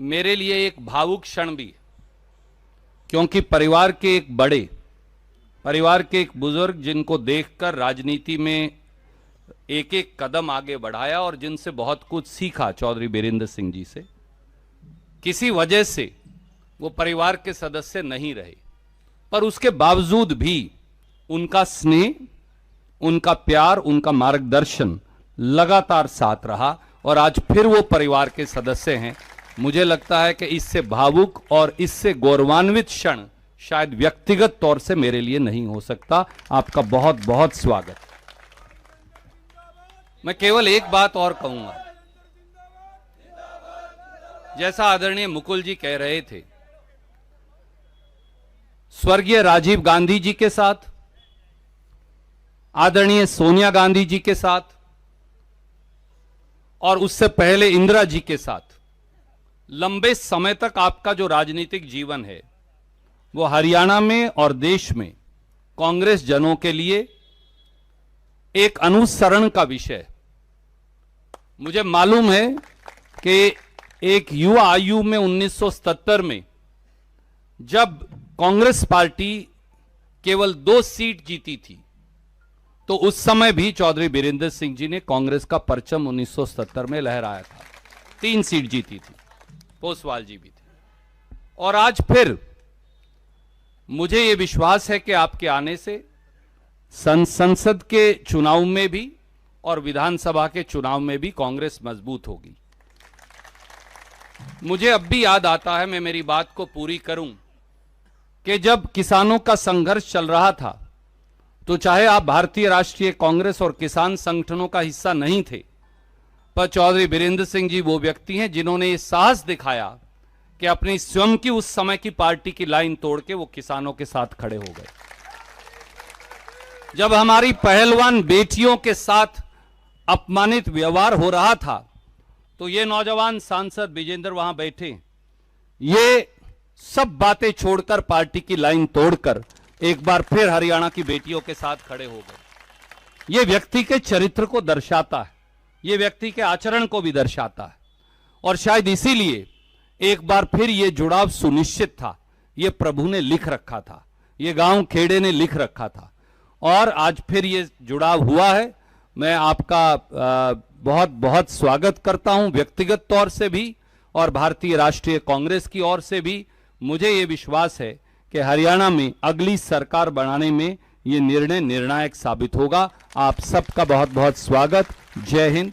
मेरे लिए एक भावुक क्षण भी है, क्योंकि परिवार के एक बड़े, परिवार के एक बुजुर्ग जिनको देखकर राजनीति में एक एक कदम आगे बढ़ाया और जिनसे बहुत कुछ सीखा, चौधरी बीरेंद्र सिंह जी से, किसी वजह से वो परिवार के सदस्य नहीं रहे, पर उसके बावजूद भी उनका स्नेह, उनका प्यार, उनका मार्गदर्शन लगातार साथ रहा और आज फिर वो परिवार के सदस्य हैं। मुझे लगता है कि इससे भावुक और इससे गौरवान्वित क्षण शायद व्यक्तिगत तौर से मेरे लिए नहीं हो सकता। आपका बहुत बहुत स्वागत। मैं केवल एक बात और कहूंगा, जैसा आदरणीय मुकुल जी कह रहे थे, स्वर्गीय राजीव गांधी जी के साथ, आदरणीय सोनिया गांधी जी के साथ और उससे पहले इंदिरा जी के साथ लंबे समय तक आपका जो राजनीतिक जीवन है वो हरियाणा में और देश में कांग्रेस जनों के लिए एक अनुसरण का विषय है। मुझे मालूम है कि एक युवा आयु में 1977 में जब कांग्रेस पार्टी केवल 2 सीट जीती थी, तो उस समय भी चौधरी बीरेंद्र सिंह जी ने कांग्रेस का परचम 1970 में लहराया था। 3 सीट जीती थी, पोसवाल जी भी थे। और आज फिर मुझे यह विश्वास है कि आपके आने से संसद के चुनाव में भी और विधानसभा के चुनाव में भी कांग्रेस मजबूत होगी। मुझे अब भी याद आता है, मैं मेरी बात को पूरी करूं, कि जब किसानों का संघर्ष चल रहा था तो चाहे आप भारतीय राष्ट्रीय कांग्रेस और किसान संगठनों का हिस्सा नहीं थे, पर चौधरी बीरेंद्र सिंह जी वो व्यक्ति हैं जिन्होंने ये साहस दिखाया कि अपनी स्वयं की उस समय की पार्टी की लाइन तोड़ के वो किसानों के साथ खड़े हो गए। जब हमारी पहलवान बेटियों के साथ अपमानित व्यवहार हो रहा था, तो ये नौजवान सांसद विजेंद्र वहां बैठे, ये सब बातें छोड़कर पार्टी की लाइन तोड़कर एक बार फिर हरियाणा की बेटियों के साथ खड़े हो गए। ये व्यक्ति के चरित्र को दर्शाता है, ये व्यक्ति के आचरण को भी दर्शाता है, और शायद इसीलिए एक बार फिर ये जुड़ाव सुनिश्चित था। ये प्रभु ने लिख रखा था, ये गांव खेड़े ने लिख रखा था, और आज फिर ये जुड़ाव हुआ है। मैं आपका बहुत बहुत स्वागत करता हूं, व्यक्तिगत तौर से भी और भारतीय राष्ट्रीय कांग्रेस की ओर से भी। मुझे ये विश्वास है कि हरियाणा में अगली सरकार बनाने में ये निर्णय निर्णायक साबित होगा। आप सबका बहुत बहुत स्वागत। जय हिंद।